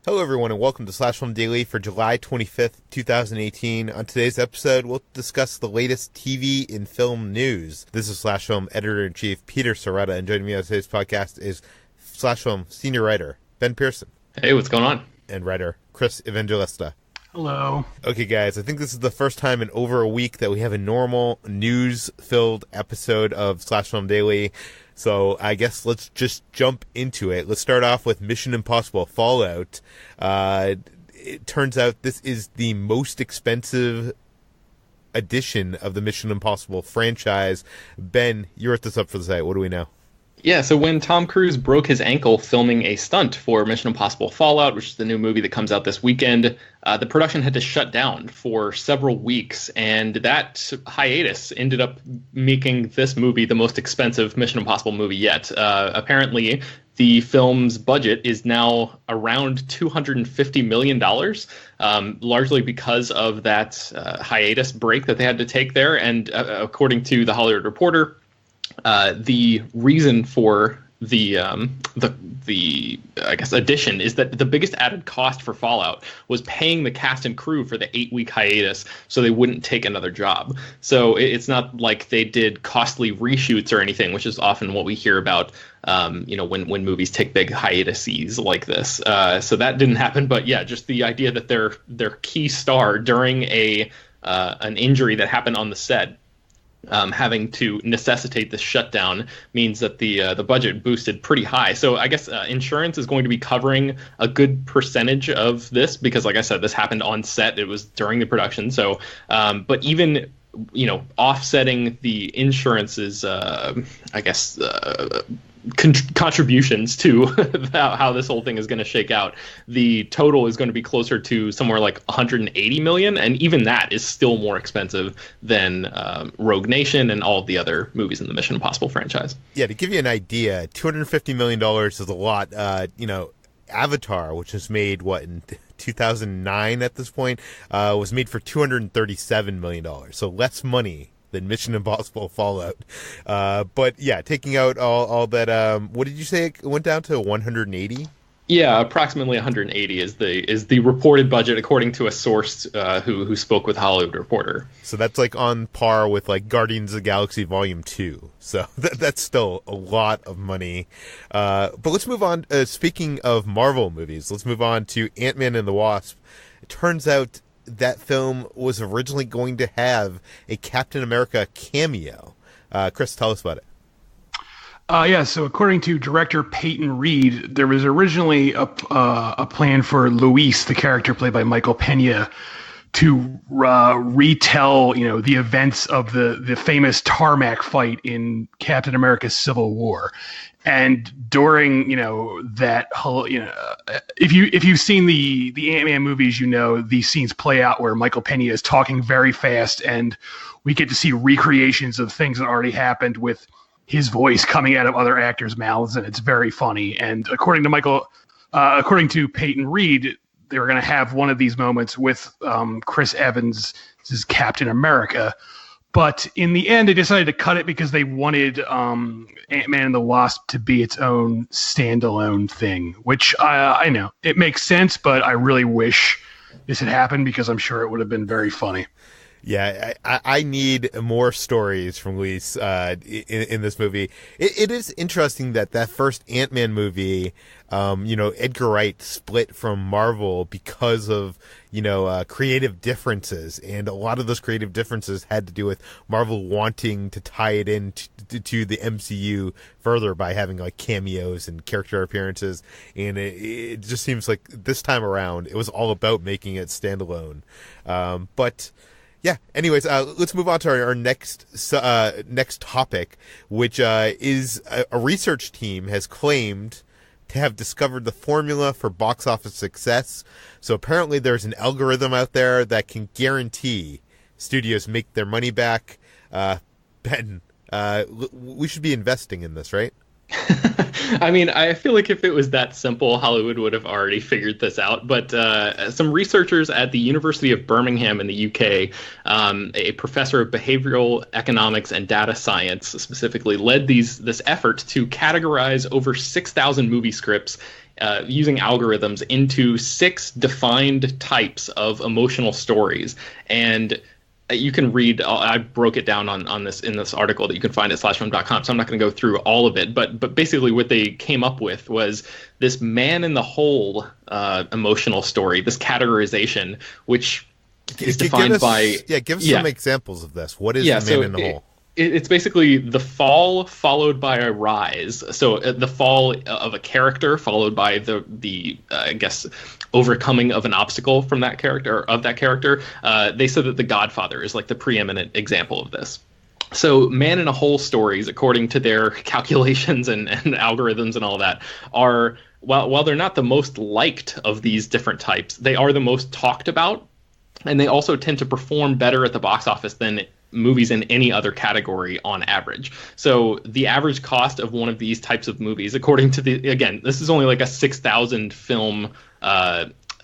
Hello everyone and welcome to Slash Film Daily for July 25th, 2018. On today's episode, we'll discuss the latest TV and film news. This is Slash Film Editor-in-Chief Peter Sciretta, and joining me on today's podcast is Slash Film Senior Writer Ben Pearson. Hey, what's going on? And writer Chris Evangelista. Hello. Okay guys, I think this is the first time in over a week that we have a normal news-filled episode of Slash Film Daily. So I guess let's just jump into it. Let's start off with Mission Impossible Fallout. It turns out this is the most expensive edition of the Mission Impossible franchise. Ben, you wrote this up for the site. What do we know? Yeah, so when Tom Cruise broke his ankle filming a stunt for Mission Impossible Fallout, which is the new movie that comes out this weekend, the production had to shut down for several weeks, and that hiatus ended up making this movie the most expensive Mission Impossible movie yet. Apparently, the film's budget is now around $250 million, largely because of that hiatus break that they had to take there, and according to The Hollywood Reporter, the reason for the I guess addition is that the biggest added cost for Fallout was paying the cast and crew for the 8-week hiatus so they wouldn't take another job. So it's not like they did costly reshoots or anything, which is often what we hear about when movies take big hiatuses like this. So that didn't happen, but yeah, just the idea that their key star during an injury that happened on the set having to necessitate this shutdown means that the budget boosted pretty high. So I guess insurance is going to be covering a good percentage of this because, like I said, this happened on set. It was during the production. So, but even offsetting the insurance's, contributions to how this whole thing is going to shake out, the total is going to be closer to somewhere like 180 million, and even that is still more expensive than Rogue Nation and all of the other movies in the Mission Impossible franchise. Yeah, to give you an idea, $250 million is a lot. Avatar, which was made in 2009 at this point, was made for $237 million, so less money than Mission Impossible Fallout. But yeah, taking out all that, what did you say it went down to, 180? Yeah, approximately 180 is the reported budget according to a source who spoke with Hollywood Reporter. So that's like on par with like Guardians of the Galaxy Volume 2. So that's still a lot of money. But let's move on. Speaking of Marvel movies, let's move on to Ant-Man and the Wasp. It turns out that film was originally going to have a Captain America cameo. Chris, tell us about it. So according to director Peyton Reed, there was originally a plan for Luis, the character played by Michael Pena, to retell, the events of the famous tarmac fight in Captain America's Civil War. And during, that whole, if you've seen the Ant-Man movies, these scenes play out where Michael Pena is talking very fast, and we get to see recreations of things that already happened with his voice coming out of other actors' mouths, and it's very funny. And according to Peyton Reed, they were going to have one of these moments with Chris Evans as Captain America. But in the end, they decided to cut it because they wanted Ant-Man and the Wasp to be its own standalone thing, which I know. It makes sense, but I really wish this had happened because I'm sure it would have been very funny. Yeah, I need more stories from Luis in this movie. It is interesting that first Ant-Man movie, Edgar Wright split from Marvel because of, creative differences. And a lot of those creative differences had to do with Marvel wanting to tie it in to the MCU further by having like cameos and character appearances. And it just seems like this time around, it was all about making it standalone. But yeah. Anyways, let's move on to our next topic, which is a research team has claimed to have discovered the formula for box office success. So apparently, there's an algorithm out there that can guarantee studios make their money back. Ben, we should be investing in this, right? I mean, I feel like if it was that simple, Hollywood would have already figured this out. But some researchers at the University of Birmingham in the UK, a professor of behavioral economics and data science specifically, led this effort to categorize over 6,000 movie scripts using algorithms into 6 defined types of emotional stories. And you can read, I broke it down on this in this article that you can find at slashfilm.com, so I'm not going to go through all of it, but basically what they came up with was this man in the hole emotional story, this categorization, which is defined by... Yeah, give us some examples of this. What is the man in the hole? It's basically the fall followed by a rise. So the fall of a character followed by the I guess overcoming of an obstacle from that character, or of that character. They said that The Godfather is like the preeminent example of this. So man in a hole stories, according to their calculations and algorithms and all that, are, while they're not the most liked of these different types, they are the most talked about, and they also tend to perform better at the box office than movies in any other category on average. So the average cost of one of these types of movies, according to again, this is only like a 6,000 film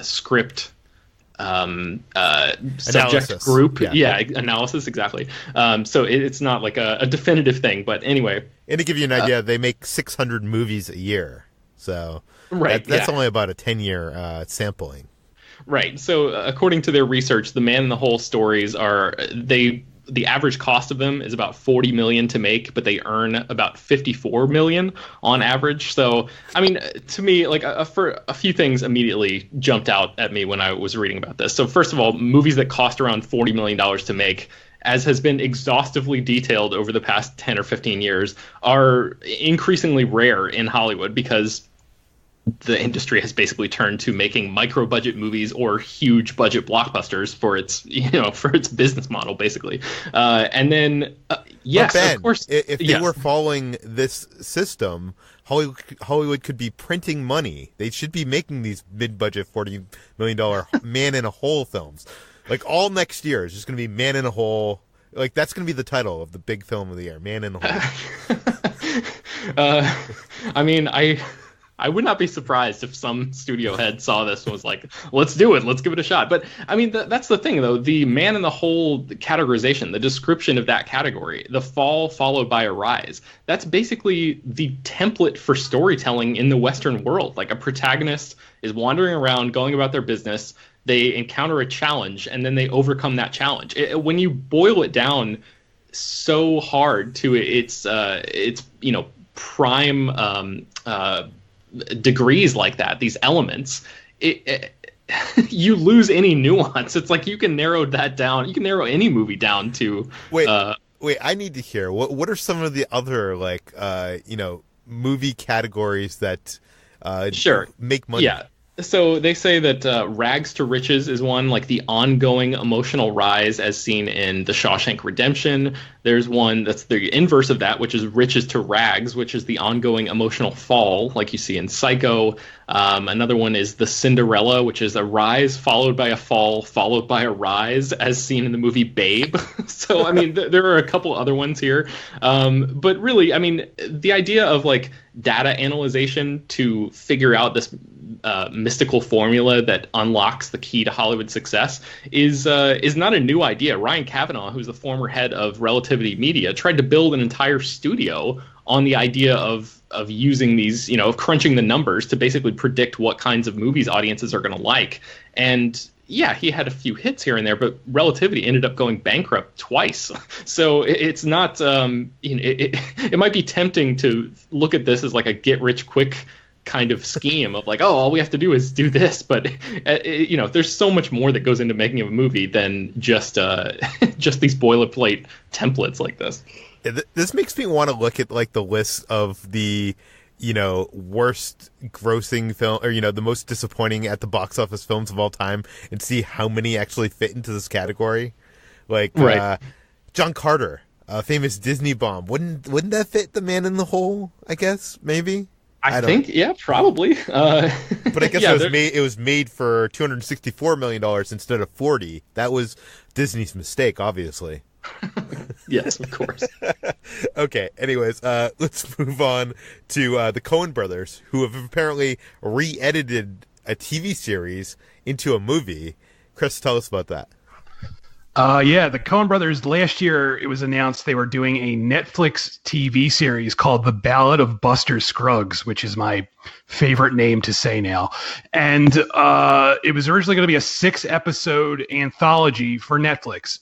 script subject group. Analysis, exactly. So it's not like a definitive thing, but anyway. And to give you an idea, they make 600 movies a year. So that's only about a 10-year sampling. Right. So according to their research, the man in the hole stories the average cost of them is about $40 million to make, but they earn about $54 million on average. So, I mean, to me, like for a few things immediately jumped out at me when I was reading about this. So first of all, movies that cost around $40 million to make, as has been exhaustively detailed over the past 10 or 15 years, are increasingly rare in Hollywood because the industry has basically turned to making micro-budget movies or huge budget blockbusters for its business model, basically. And then, yes, Ben, of course, if they were following this system, Hollywood could be printing money. They should be making these mid-budget $40 million man in a hole films. Like all next year is just going to be Man in a Hole. Like that's going to be the title of the big film of the year, Man in a Hole. I mean, I would not be surprised if some studio head saw this and was like, let's do it. Let's give it a shot. But I mean, that's the thing, though. The man in the hole categorization, the description of that category, the fall followed by a rise, that's basically the template for storytelling in the Western world. Like a protagonist is wandering around, going about their business. They encounter a challenge and then they overcome that challenge. When you boil it down so hard to its prime degrees like that, these elements, you lose any nuance. It's like you can narrow that down. You can narrow any movie down to. Wait, I need to hear what are some of the other movie categories that make money? Yeah. So they say that rags to riches is one, like the ongoing emotional rise as seen in The Shawshank Redemption. There's one that's the inverse of that, which is riches to rags, which is the ongoing emotional fall, like you see in Psycho. Another one is The Cinderella, which is a rise followed by a fall, followed by a rise, as seen in the movie Babe. So, I mean, there are a couple other ones here. But really, I mean, the idea of like data analyzation to figure out this mystical formula that unlocks the key to Hollywood success is not a new idea. Ryan Kavanaugh, who's the former head of Relativity Media, tried to build an entire studio on the idea of using these, of crunching the numbers to basically predict what kinds of movies audiences are going to like. And yeah, he had a few hits here and there, but Relativity ended up going bankrupt twice. So it's not, it might be tempting to look at this as like a get-rich-quick kind of scheme of like, oh, all we have to do is do this. But, there's so much more that goes into making a movie than just these boilerplate templates like this. This makes me want to look at like the list of the, worst grossing film or, the most disappointing at the box office films of all time and see how many actually fit into this category. Like, right. John Carter, a famous Disney bomb. Wouldn't that fit the man in the hole, I guess, maybe? I think, yeah, probably. But I guess it was made for $264 million instead of $40. That was Disney's mistake, obviously. Yes, of course. Okay, anyways, let's move on to the Coen Brothers, who have apparently re-edited a TV series into a movie. Chris, tell us about that. Yeah, the Coen Brothers last year, it was announced they were doing a Netflix TV series called The Ballad of Buster Scruggs, which is my favorite name to say now. And it was originally going to be a 6-episode anthology for Netflix.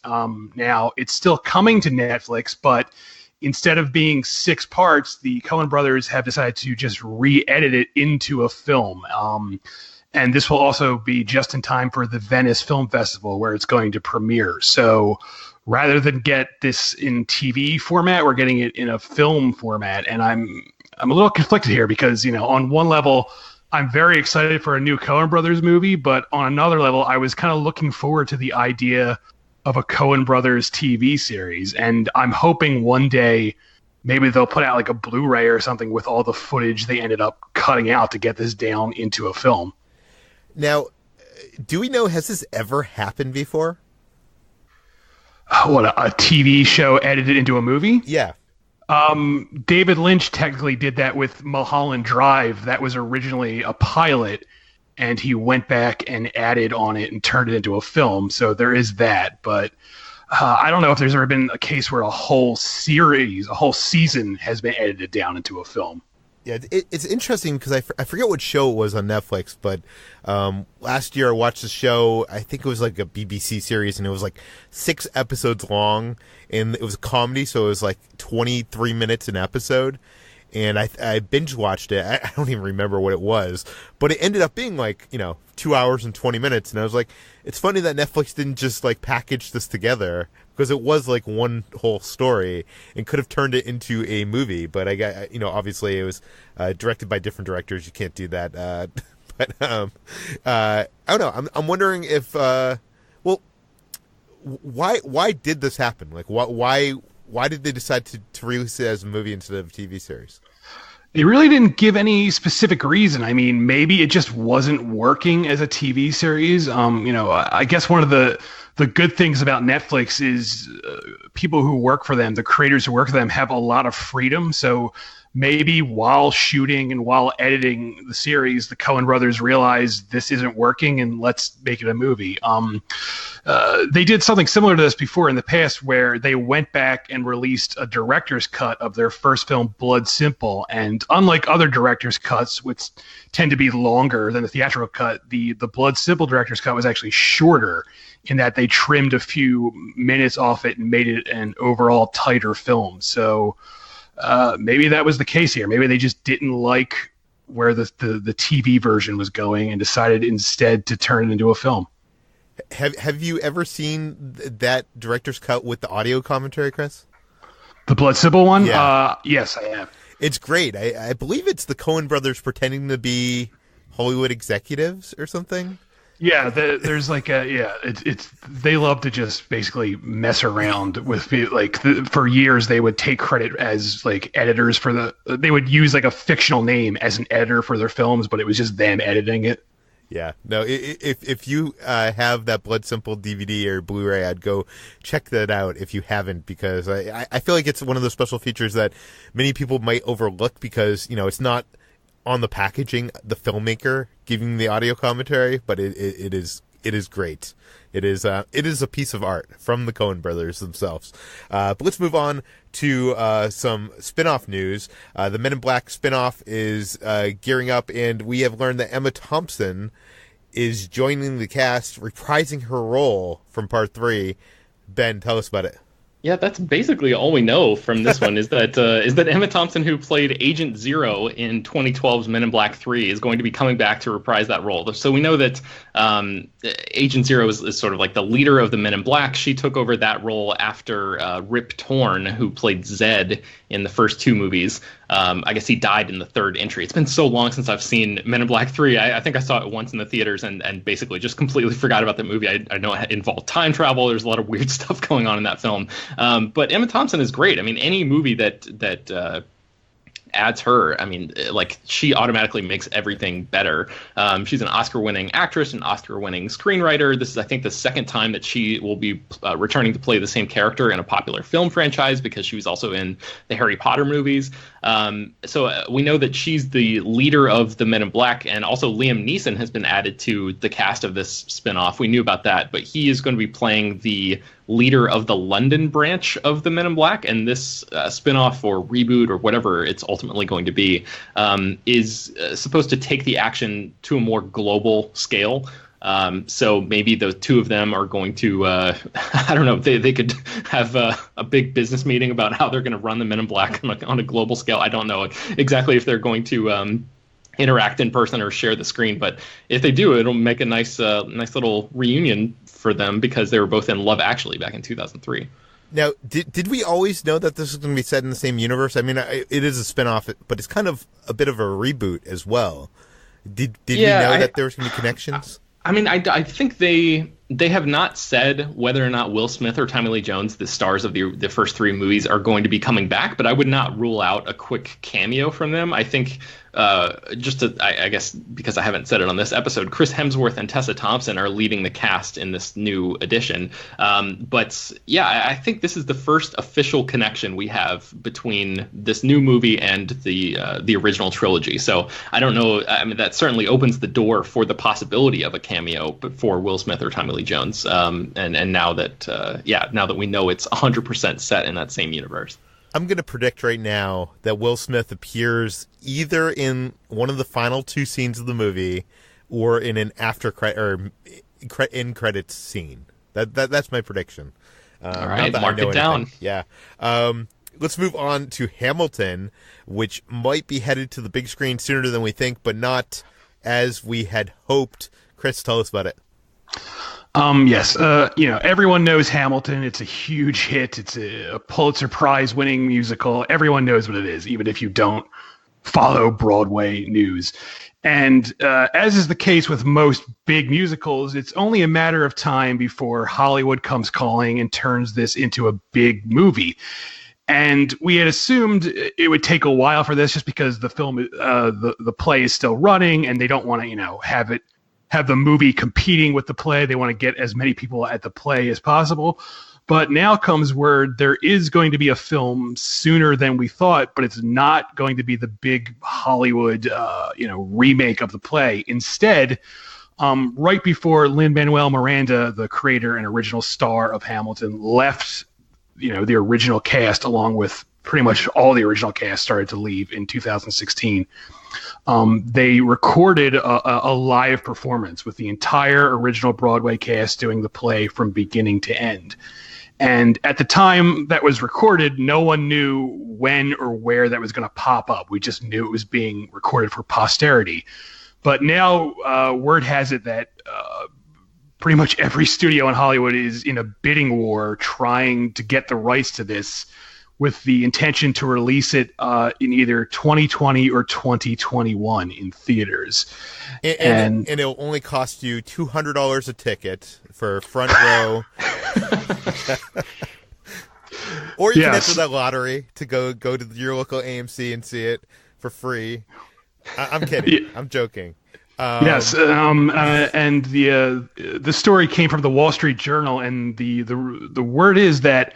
Now, it's still coming to Netflix, but instead of being 6 parts, the Coen Brothers have decided to just re-edit it into a film. And this will also be just in time for the Venice Film Festival, where it's going to premiere. So rather than get this in TV format, we're getting it in a film format. And I'm a little conflicted here because, on one level, I'm very excited for a new Coen Brothers movie, but on another level, I was kind of looking forward to the idea of a Coen Brothers TV series. And I'm hoping one day maybe they'll put out like a Blu-ray or something with all the footage they ended up cutting out to get this down into a film. Now, do we know, has this ever happened before? What, a TV show edited into a movie? Yeah. David Lynch technically did that with Mulholland Drive. That was originally a pilot, and he went back and added on it and turned it into a film. So there is that. But I don't know if there's ever been a case where a whole series, a whole season has been edited down into a film. Yeah, it's interesting because I forget what show it was on Netflix, but last year I watched the show. I think it was like a BBC series, and it was like 6 episodes long, and it was a comedy, so it was like 23 minutes an episode. And I binge watched it. I don't even remember what it was, but it ended up being like 2 hours and 20 minutes. And I was like, it's funny that Netflix didn't just like package this together, because it was like one whole story and could have turned it into a movie. But I got, obviously it was directed by different directors. You can't do that. But I don't know. I'm wondering if, why did this happen? Like, why did they decide to release it as a movie instead of a TV series? They really didn't give any specific reason. I mean, maybe it just wasn't working as a TV series. I guess one of the good things about Netflix is people who work for them, the creators who work for them, have a lot of freedom. So maybe while shooting and while editing the series, the Coen Brothers realized this isn't working and let's make it a movie. They did something similar to this before in the past, where they went back and released a director's cut of their first film, Blood Simple. And unlike other director's cuts, which tend to be longer than the theatrical cut, the Blood Simple director's cut was actually shorter, in that they trimmed a few minutes off it and made it an overall tighter film. So maybe that was the case here. Maybe they just didn't like where the TV version was going and decided instead to turn it into a film. Have you ever seen that director's cut with the audio commentary, Chris? The Blood Simple one? Yeah. Yes, I have. It's great. I believe it's the Coen Brothers pretending to be Hollywood executives or something. Yeah, there's like it's they love to just basically mess around with for years they would take credit as like editors they would use like a fictional name as an editor for their films, but it was just them editing it. Yeah, no, if you have that Blood Simple DVD or Blu-ray, I'd go check that out if you haven't, because I feel like it's one of those special features that many people might overlook because, it's not on the packaging, the filmmaker giving the audio commentary, but it is great. It is a piece of art from the Coen Brothers themselves. But let's move on to some spin-off news. The Men in Black spin-off is gearing up, and we have learned that Emma Thompson is joining the cast, reprising her role from Part 3. Ben, tell us about it. Yeah, that's basically all we know from this one, is that Emma Thompson, who played Agent Zero in 2012's Men in Black 3, is going to be coming back to reprise that role. So we know that Agent Zero is sort of like the leader of the Men in Black. She took over that role after Rip Torn, who played Zed in the first 2 movies. I guess he died in the 3rd entry. It's been so long since I've seen Men in Black 3. I think I saw it once in the theaters and basically just completely forgot about that movie. I know it involved time travel. There's a lot of weird stuff going on in that film. But Emma Thompson is great. I mean, any movie that adds her, I mean, like, she automatically makes everything better. She's an Oscar-winning actress, an Oscar-winning screenwriter. This is, I think, the 2nd time that she will be returning to play the same character in a popular film franchise, because she was also in the Harry Potter movies. So we know that she's the leader of the Men in Black, and also Liam Neeson has been added to the cast of this spinoff. We knew about that, but he is going to be playing the leader of the London branch of the Men in Black, and this spinoff or reboot or whatever it's ultimately going to be is supposed to take the action to a more global scale. So maybe the two of them are going to, I don't know, they could have a big business meeting about how they're going to run the Men in Black on a global scale. I don't know exactly if they're going to interact in person or share the screen, but if they do, it'll make a nice little reunion for them, because they were both in Love Actually back in 2003. Now, did we always know that this was going to be set in the same universe? I mean, it is a spinoff, but it's kind of a bit of a reboot as well. Did we know that there was going to be connections? I mean, I think they have not said whether or not Will Smith or Tommy Lee Jones, the stars of the first three movies, are going to be coming back, but I would not rule out a quick cameo from them. I think I guess because I haven't said it on this episode, Chris Hemsworth and Tessa Thompson are leading the cast in this new edition. But yeah, I think this is the first official connection we have between this new movie and the original trilogy. So I don't know. I mean, that certainly opens the door for the possibility of a cameo for Will Smith or Tommy Lee Jones. And now that we know it's 100% set in that same universe. I'm going to predict right now that Will Smith appears either in one of the final two scenes of the movie or in an in credits scene. That's my prediction. All right, mark it down. Yeah. Let's move on to Hamilton, which might be headed to the big screen sooner than we think, but not as we had hoped. Chris, tell us about it. Yes. Everyone knows Hamilton. It's a huge hit. It's a Pulitzer Prize winning musical. Everyone knows what it is, even if you don't follow Broadway news. And as is the case with most big musicals, it's only a matter of time before Hollywood comes calling and turns this into a big movie. And we had assumed it would take a while for this, just because the film, the play is still running, and they don't want to, have the movie competing with the play. They want to get as many people at the play as possible. But now comes word there is going to be a film sooner than we thought, but it's not going to be the big Hollywood, remake of the play. Instead, right before Lin-Manuel Miranda, the creator and original star of Hamilton, left, the original cast, along with pretty much all the original cast started to leave in 2016. They recorded a live performance with the entire original Broadway cast doing the play from beginning to end. And at the time that was recorded, no one knew when or where that was going to pop up. We just knew it was being recorded for posterity. But now word has it that pretty much every studio in Hollywood is in a bidding war trying to get the rights to this, with the intention to release it in either 2020 or 2021 in theaters. And it'll only cost you $200 a ticket for front row. Or you can enter that lottery to go to your local AMC and see it for free. I'm kidding. I'm joking. Yes, and the story came from the Wall Street Journal, and the word is that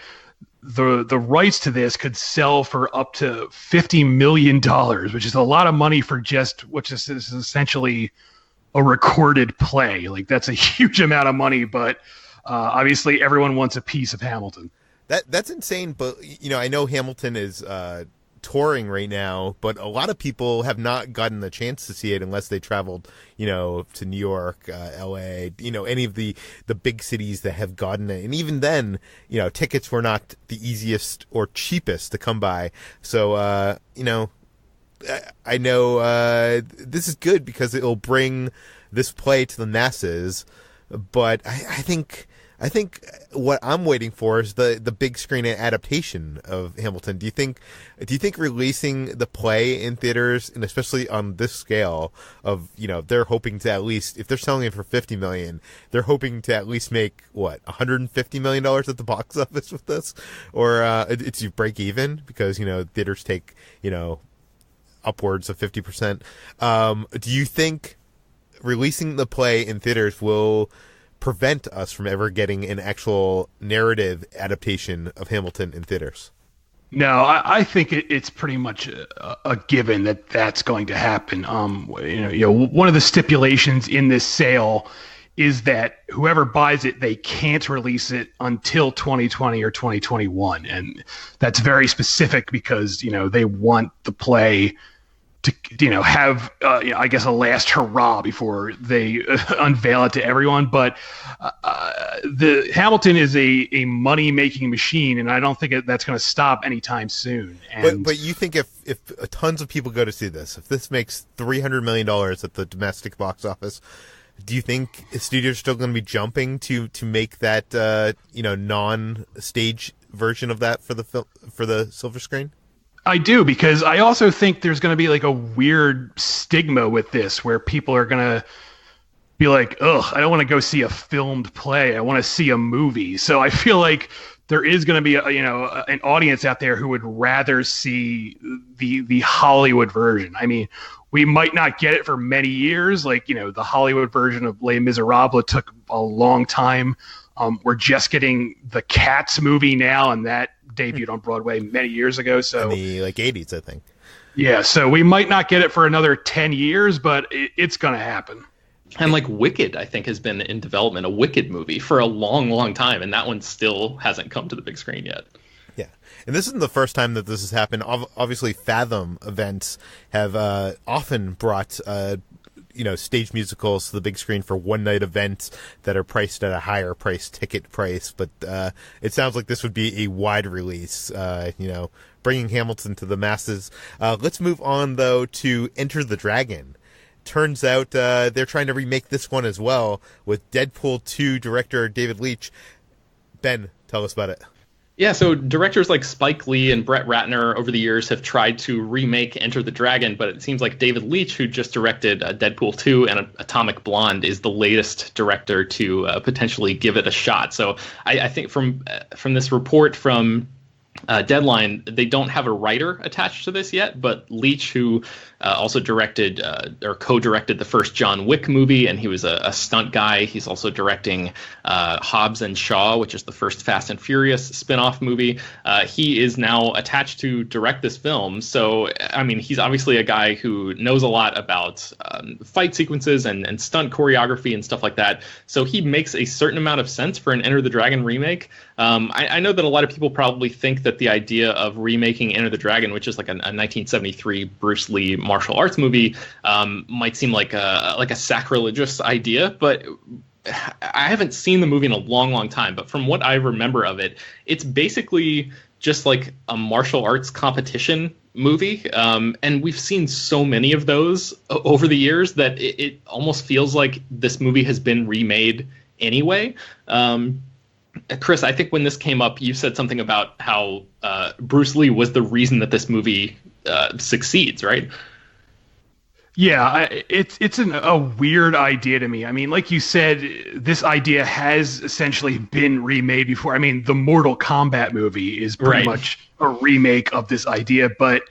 the rights to this could sell for up to $50 million, which is a lot of money for which is essentially a recorded play. Like, that's a huge amount of money, but obviously everyone wants a piece of Hamilton. That's insane, but I know Hamilton is touring right now, but a lot of people have not gotten the chance to see it unless they traveled, to New York, LA, any of the big cities that have gotten it. And even then, tickets were not the easiest or cheapest to come by. So, I know this is good because it'll bring this play to the masses, but I think what I'm waiting for is the big screen adaptation of Hamilton. Do you think releasing the play in theaters, and especially on this scale of, they're hoping to at least, if they're selling it for $50 million, they're hoping to at least make $150 million at the box office with this, or it's you break even because theaters take upwards of 50%. Do you think releasing the play in theaters will prevent us from ever getting an actual narrative adaptation of Hamilton in theaters? No, I think it's pretty much a given that that's going to happen. One of the stipulations in this sale is that whoever buys it, they can't release it until 2020 or 2021, and that's very specific because they want the play to have I guess a last hurrah before they unveil it to everyone. But the Hamilton is a money making machine, and I don't think that's going to stop anytime soon. And but you think if tons of people go to see this, if this makes $300 million at the domestic box office, do you think studios are still going to be jumping to make that non-stage version of that for the silver screen? I do, because I also think there's going to be like a weird stigma with this where people are going to be like, ugh, I don't want to go see a filmed play. I want to see a movie. So I feel like there is going to be an audience out there who would rather see the Hollywood version. I mean, we might not get it for many years. Like, the Hollywood version of Les Miserables took a long time. We're just getting the Cats movie now, and that debuted on Broadway many years ago. So in the 80s, I think. Yeah, so we might not get it for another 10 years, but it's going to happen. And like Wicked, I think, has been in development, a Wicked movie, for a long, long time, and that one still hasn't come to the big screen yet. Yeah, and this isn't the first time that this has happened. Obviously, Fathom events have often brought stage musicals to the big screen for one-night events that are priced at a higher ticket price. But it sounds like this would be a wide release, bringing Hamilton to the masses. Let's move on, though, to Enter the Dragon. Turns out they're trying to remake this one as well with Deadpool 2 director David Leitch. Ben, tell us about it. Yeah, so directors like Spike Lee and Brett Ratner over the years have tried to remake Enter the Dragon, but it seems like David Leitch, who just directed Deadpool 2 and Atomic Blonde, is the latest director to potentially give it a shot. So I think from this report from Deadline, they don't have a writer attached to this yet, but Leitch, who also directed or co-directed the first John Wick movie, and he was a stunt guy. He's also directing Hobbs and Shaw, which is the first Fast and Furious spin-off movie. He is now attached to direct this film. So, I mean, he's obviously a guy who knows a lot about fight sequences and stunt choreography and stuff like that. So he makes a certain amount of sense for an Enter the Dragon remake. I know that a lot of people probably think that the idea of remaking Enter the Dragon, which is like a 1973 Bruce Lee martial arts movie, might seem like a sacrilegious idea, but I haven't seen the movie in a long, long time. But from what I remember of it, it's basically just like a martial arts competition movie, and we've seen so many of those over the years that it almost feels like this movie has been remade anyway. Chris, I think when this came up, you said something about how Bruce Lee was the reason that this movie succeeds, right? Yeah, it's a weird idea to me. I mean, like you said, this idea has essentially been remade before. I mean, the Mortal Kombat movie is pretty much a remake of this idea, but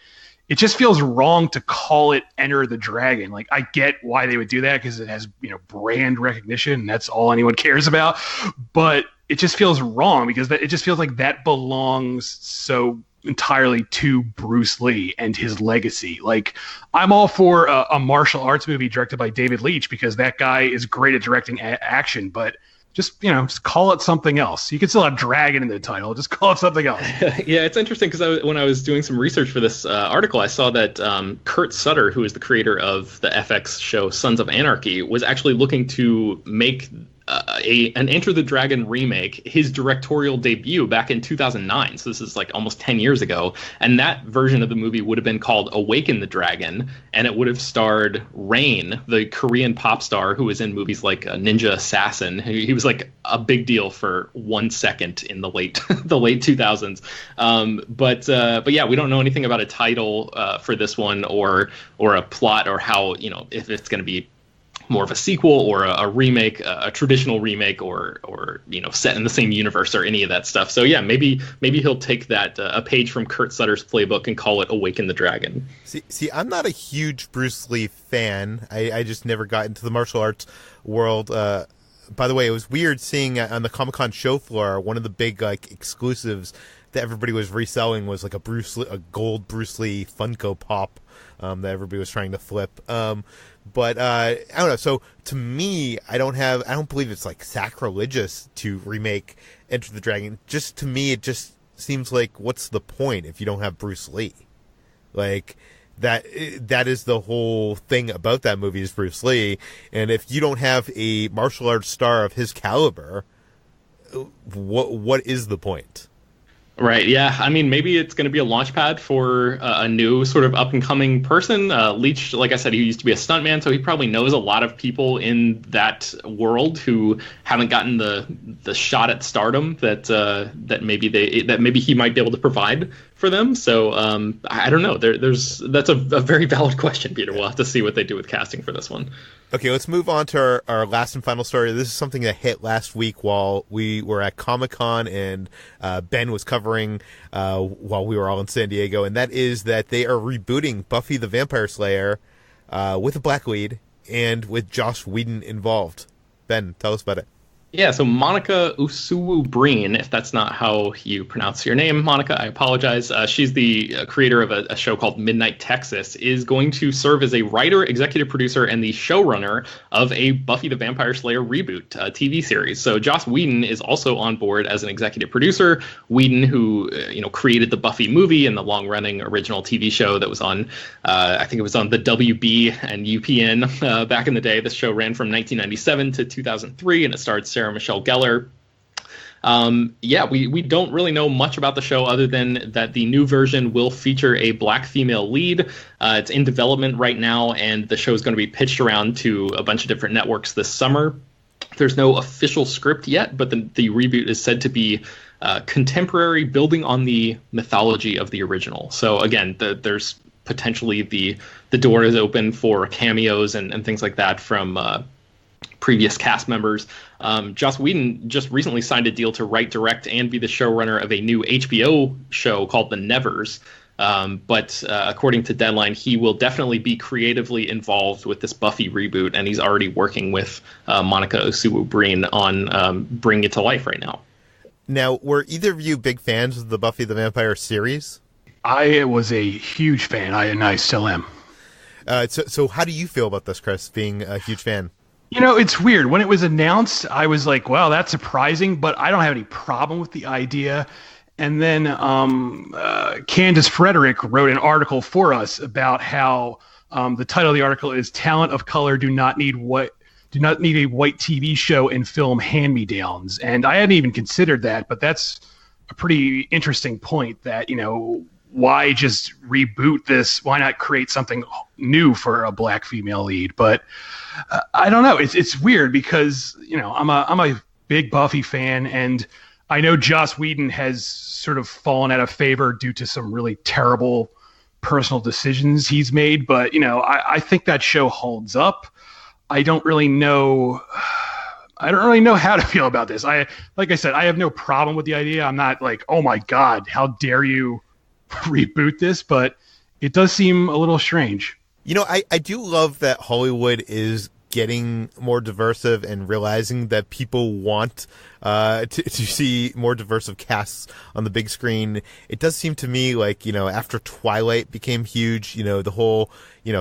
it just feels wrong to call it Enter the Dragon. Like, I get why they would do that because it has, brand recognition, and that's all anyone cares about. But it just feels wrong because it just feels like that belongs so entirely to Bruce Lee and his legacy. Like, I'm all for a martial arts movie directed by David Leitch because that guy is great at directing action, but just call it something else. You can still have dragon in the title. Just call it something else. Yeah, it's interesting because when I was doing some research for this article, I saw that Kurt Sutter, who is the creator of the FX show Sons of Anarchy, was actually looking to make an Enter the Dragon remake, his directorial debut back in 2009. So this is like almost 10 years ago. And that version of the movie would have been called Awaken the Dragon. And it would have starred Rain, the Korean pop star who was in movies like Ninja Assassin. He was like a big deal for 1 second in the late 2000s. But yeah, we don't know anything about a title for this one or a plot or how, if it's going to be more of a sequel or a remake, a traditional remake, or set in the same universe or any of that stuff. So yeah, maybe he'll take that a page from Kurt Sutter's playbook and call it Awaken the Dragon. See, I'm not a huge Bruce Lee fan. I just never got into the martial arts world. By the way, it was weird seeing on the Comic-Con show floor one of the big exclusives that everybody was reselling was like a gold Bruce Lee Funko Pop that everybody was trying to flip. But I don't know. So to me, I don't believe it's like sacrilegious to remake Enter the Dragon. Just to me, it just seems like, what's the point if you don't have Bruce Lee? Like that is the whole thing about that movie is Bruce Lee. And if you don't have a martial arts star of his caliber, what is the point? Right. Yeah. I mean, maybe it's going to be a launch pad for a new sort of up and coming person. Leach, like I said, he used to be a stuntman, so he probably knows a lot of people in that world who haven't gotten the shot at stardom that maybe he might be able to provide for them. So I don't know. That's a very valid question, Peter. We'll have to see what they do with casting for this one. Okay, let's move on to our last and final story. This is something that hit last week while we were at Comic-Con and Ben was covering while we were all in San Diego, and that is that they are rebooting Buffy the Vampire Slayer with a black lead and with Joss Whedon involved. Ben, tell us about it. Yeah, so Monica Usuwu-Breen, if that's not how you pronounce your name, Monica, I apologize. She's the creator of a show called Midnight Texas, is going to serve as a writer, executive producer, and the showrunner of a Buffy the Vampire Slayer reboot TV series. So Joss Whedon is also on board as an executive producer. Whedon, who created the Buffy movie and the long-running original TV show that was on, I think it was on the WB and UPN back in the day. This show ran from 1997 to 2003, and it starred Sarah Michelle Gellar. We don't really know much about the show other than that the new version will feature a black female lead. It's in development right now, and the show is going to be pitched around to a bunch of different networks this summer. There's no official script yet, but the reboot is said to be contemporary, building on the mythology of the original. So again, there's potentially the door is open for cameos and things like that from previous cast members. Joss Whedon just recently signed a deal to write, direct, and be the showrunner of a new HBO show called The Nevers. But according to Deadline, he will definitely be creatively involved with this Buffy reboot, and he's already working with Monica Usuwu-Breen on bringing it to life right now. Now, were either of you big fans of the Buffy the Vampire series? I was a huge fan, and I still am. So how do you feel about this, Chris, being a huge fan? It's weird. When it was announced, I was like, wow, that's surprising, but I don't have any problem with the idea. And then Candace Frederick wrote an article for us about how the title of the article is "Talent of Color Do Not Need a White TV Show and Film Hand-Me-Downs." And I hadn't even considered that, but that's a pretty interesting point that, why just reboot this? Why not create something new for a black female lead? But I don't know. It's weird because I'm a big Buffy fan, and I know Joss Whedon has sort of fallen out of favor due to some really terrible personal decisions he's made. But I think that show holds up. I don't really know how to feel about this. Like I said, I have no problem with the idea. I'm not like, oh my God, how dare you reboot this, but it does seem a little strange. I do love that Hollywood is getting more diversive and realizing that people want to see more diverse of casts on the big screen. It does seem to me like, after Twilight became huge, the whole,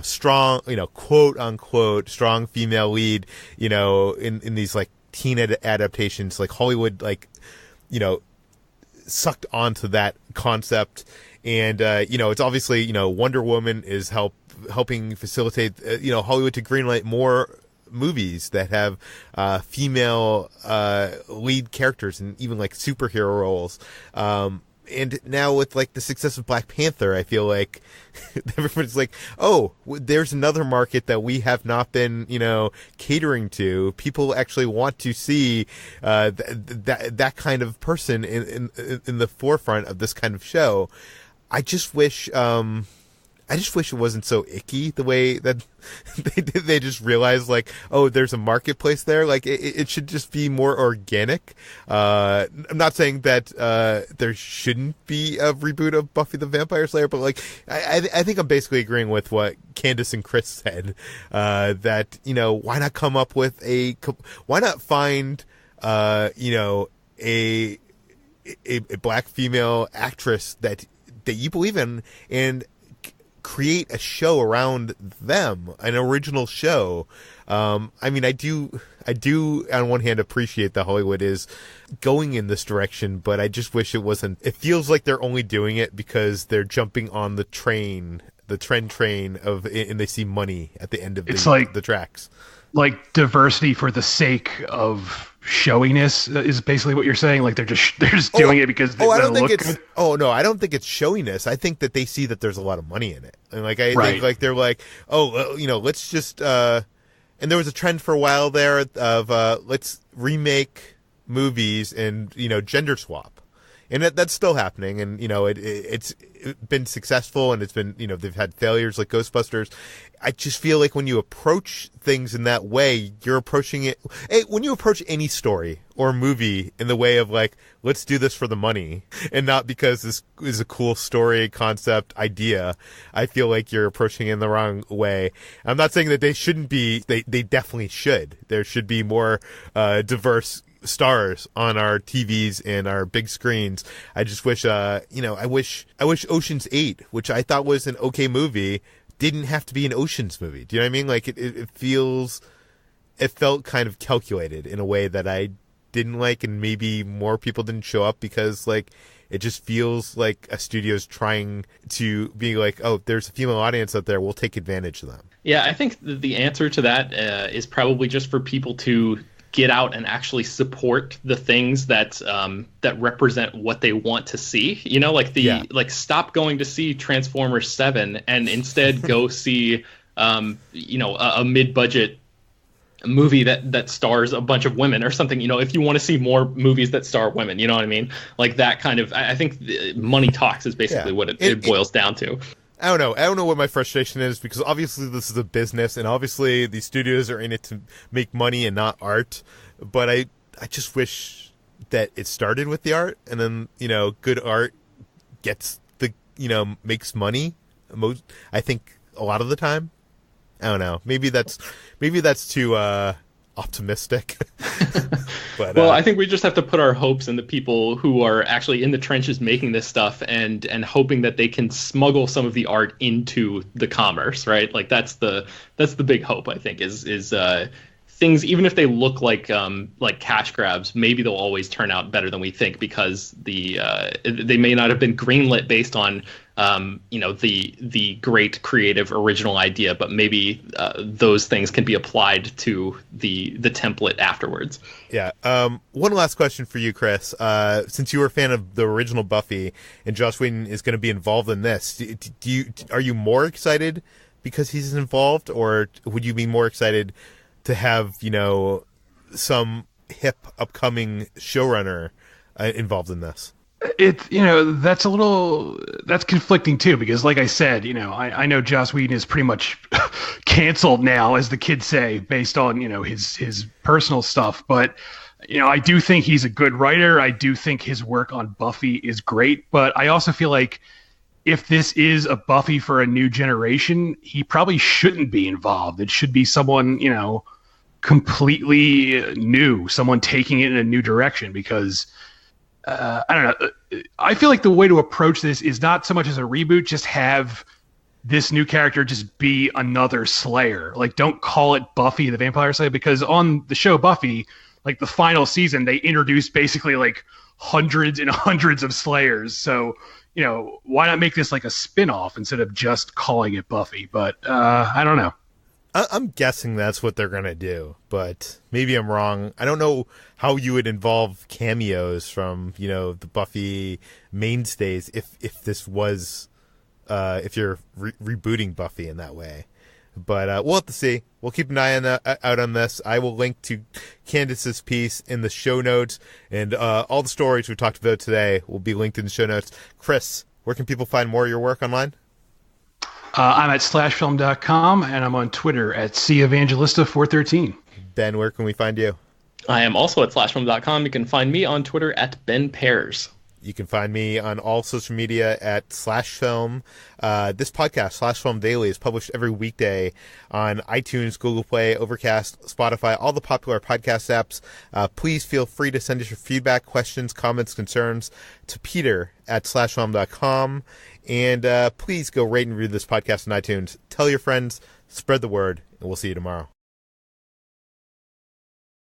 strong, quote unquote, strong female lead, in these like teen adaptations, like Hollywood, like, sucked onto that concept. And, it's obviously, Wonder Woman is helping facilitate, Hollywood to greenlight more movies that have female lead characters and even like superhero roles. And now with like the success of Black Panther, I feel like everybody's like, oh, there's another market that we have not been, catering to. People actually want to see that kind of person in the forefront of this kind of show. I just wish it wasn't so icky the way that they just realized like, oh, there's a marketplace there. Like it should just be more organic. I'm not saying that there shouldn't be a reboot of Buffy the Vampire Slayer, but like I think I'm basically agreeing with what Candace and Chris said. That why not come up with why not find a black female actress that you believe in, and create a show around them, an original show. I mean, I do on one hand appreciate that Hollywood is going in this direction, but I just wish it wasn't. It feels like they're only doing it because they're jumping on the trend train and they see money at the end of the tracks. Like diversity for the sake of showiness is basically what you're saying. Like they're just doing it because they look good. Oh no, I don't think it's showiness. I think that they see that there's a lot of money in it, and like I think like they're like, let's just. And there was a trend for a while there of let's remake movies and gender swap, and that's still happening. And it's been successful, and it's been they've had failures like Ghostbusters. I just feel like when you approach things in that way, you're approaching it. Hey, when you approach any story or movie in the way of like, let's do this for the money and not because this is a cool story, concept, idea, I feel like you're approaching it in the wrong way. I'm not saying that they shouldn't be. They definitely should. There should be more diverse stars on our TVs and our big screens. I just wish, I wish Ocean's 8, which I thought was an okay movie, didn't have to be an Ocean's movie. Do you know what I mean? Like it felt kind of calculated in a way that I didn't like, and maybe more people didn't show up because like it just feels like a studio's trying to be like, oh, there's a female audience out there, we'll take advantage of them. Yeah, I think the answer to that is probably just for people to get out and actually support the things that that represent what they want to see. Like stop going to see Transformers 7 and instead go see a mid-budget movie that stars a bunch of women or something. If you want to see more movies that star women, you know what I mean? Like that kind of. I think money talks is basically what it boils down to. I don't know what my frustration is, because obviously this is a business and obviously these studios are in it to make money and not art. But I just wish that it started with the art, and then, good art gets makes money I think a lot of the time. I don't know. Maybe that's too optimistic. But well, I think we just have to put our hopes in the people who are actually in the trenches making this stuff and hoping that they can smuggle some of the art into the commerce, right? Like that's the big hope, I think, is things, even if they look like cash grabs, maybe they'll always turn out better than we think, because they may not have been greenlit based on the great creative original idea, but maybe those things can be applied to the template afterwards. Yeah. One last question for you, Chris. Since you were a fan of the original Buffy and Joss Whedon is going to be involved in this, are you more excited because he's involved, or would you be more excited to have some hip upcoming showrunner involved in this? That's conflicting too, because like I said, I know Joss Whedon is pretty much canceled now, as the kids say, based on his personal stuff. But I do think he's a good writer. I do think his work on Buffy is great. But I also feel like if this is a Buffy for a new generation, he probably shouldn't be involved. It should be someone completely new, someone taking it in a new direction, because I don't know. I feel like the way to approach this is not so much as a reboot, just have this new character just be another Slayer. Like, don't call it Buffy the Vampire Slayer, because on the show Buffy, like the final season, they introduced basically like hundreds and hundreds of Slayers. So, why not make this like a spin-off instead of just calling it Buffy? But I don't know. I'm guessing that's what they're going to do, but maybe I'm wrong. I don't know how you would involve cameos from, the Buffy mainstays if this was, if you're rebooting Buffy in that way. But we'll have to see. We'll keep an eye out on this. I will link to Candace's piece in the show notes, and all the stories we talked about today will be linked in the show notes. Chris, where can people find more of your work online? I'm at slashfilm.com, and I'm on Twitter at Evangelista413. Ben, where can we find you? I am also at slashfilm.com. You can find me on Twitter at Ben Pears. You can find me on all social media at /film. This podcast, /film Daily, is published every weekday on iTunes, Google Play, Overcast, Spotify, all the popular podcast apps. Please feel free to send us your feedback, questions, comments, concerns to Peter at /film.com. And please go rate and review this podcast on iTunes. Tell your friends, spread the word, and we'll see you tomorrow.